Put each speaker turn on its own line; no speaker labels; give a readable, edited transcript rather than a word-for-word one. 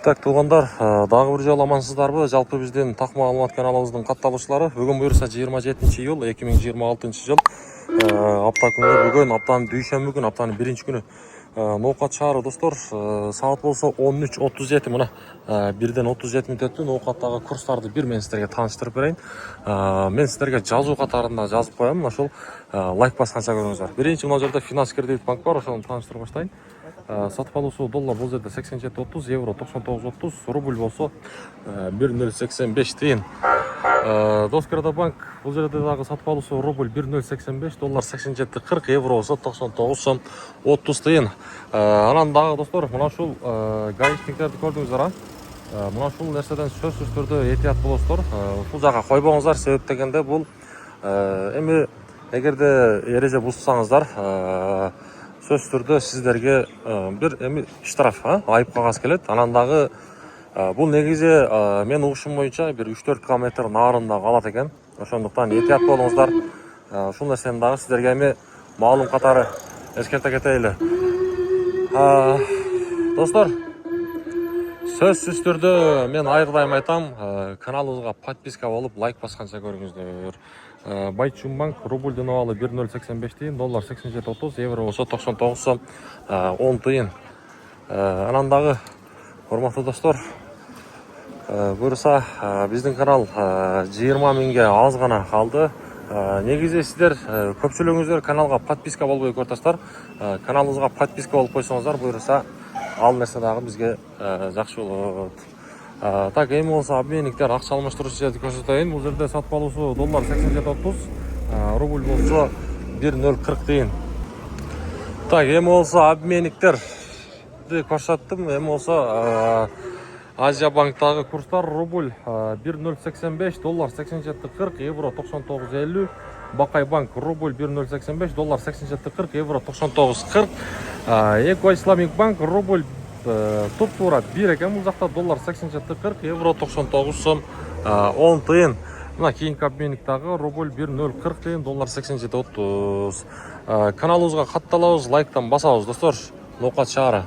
Так, туғандар, дагы бир жолу амансыздарбы? Жалпы биздин так маалымат каналыбыздын катталышлары бүгүн буюрса 27-июл 2026 жыл. Апта күнү бүгүн, аптанын дүйшөмбү күнү, аптанын биринчи күнү. Ноокат шаары достор, саат болсо 13:37, мына 1:37 өттү. Ноокаттагы курстарды бир мен сиздерге тааныштырып берейин. Мен сиздерге жазуу катарында жазып коем, мына ушул лайк басканча көрүңүздөр. Биринчи мына жерде Финанс кредит банк бар, ошону тааныштырып баштайын. Сатып алуусу доллар бул жерде 87.30, евро 99.30, рубль болсо 1.085 тыйын. Доскерда банк бул жерде дагы сатып алуусу рубль 1.085, доллар 87.40, евро болсо 99.30 тыйын. Анан дагы достор, мына ушул гаишниктерди көрдүңүздөр, мына ушул нерседен сөзсүз түрдө этият болосуздар. Ушул жака койбоңуздар, себеп дегенде бул эми эгерде эреже бузсаңыздар, сөз түрдө сиздерге бир эми штраф, айып кагаз келет. Анан дагы бул негизи мен угушум боюнча бир 3-4 километр нарында калат экен. Ошондуктан этият болуңуздар. Ушул нерсени дагы сиздерге эми маалым катары эскерте кетейли. Достор, сөзсүз түрдө мен айрылайм айтам, каналыбызга подписка болуп, лайк басканча көрүңүздөр. Байчумбанк рубльдин абалы 1.085 тыйын, доллар 87.30, евро болсо 99.10 тыйын. Анан дагы урматтуу достор, буюрса биздин канал 20 миңге аз гана калды. Негизи сиздер көпчүлүгүңүздөр каналга подписка болбой көрүсөңүздөр, каналыбызга подписка болуп койсоңуздар, буюрса ал нерсе дагы бизге жакшы болот. Так, эми болсо обменниктер акча алмаштыруучу жерди көрсөтөйүн. Бул жерде сатып алуусу доллар 87.30, рубль болсо 1.040 тыйын. Так, эми болсо обменниктерди көрсөттүм. Эми болсо Азия банктагы курстар: рубль 1.085, доллар 87.40, евро 99.50. Бакай банк рубль 1.085, доллар 87.40, евро 99.40. Эко Исламик банк рубль туп-туура 1 экен, бул жакта доллар 87.40, евро 99.10 тыйын. Мына кийинки обменниктагы рубль 1.040 тыйын, доллар 87.30. Каналыбызга катталабыз, лайктан басабыз достор. Ноокат шаары.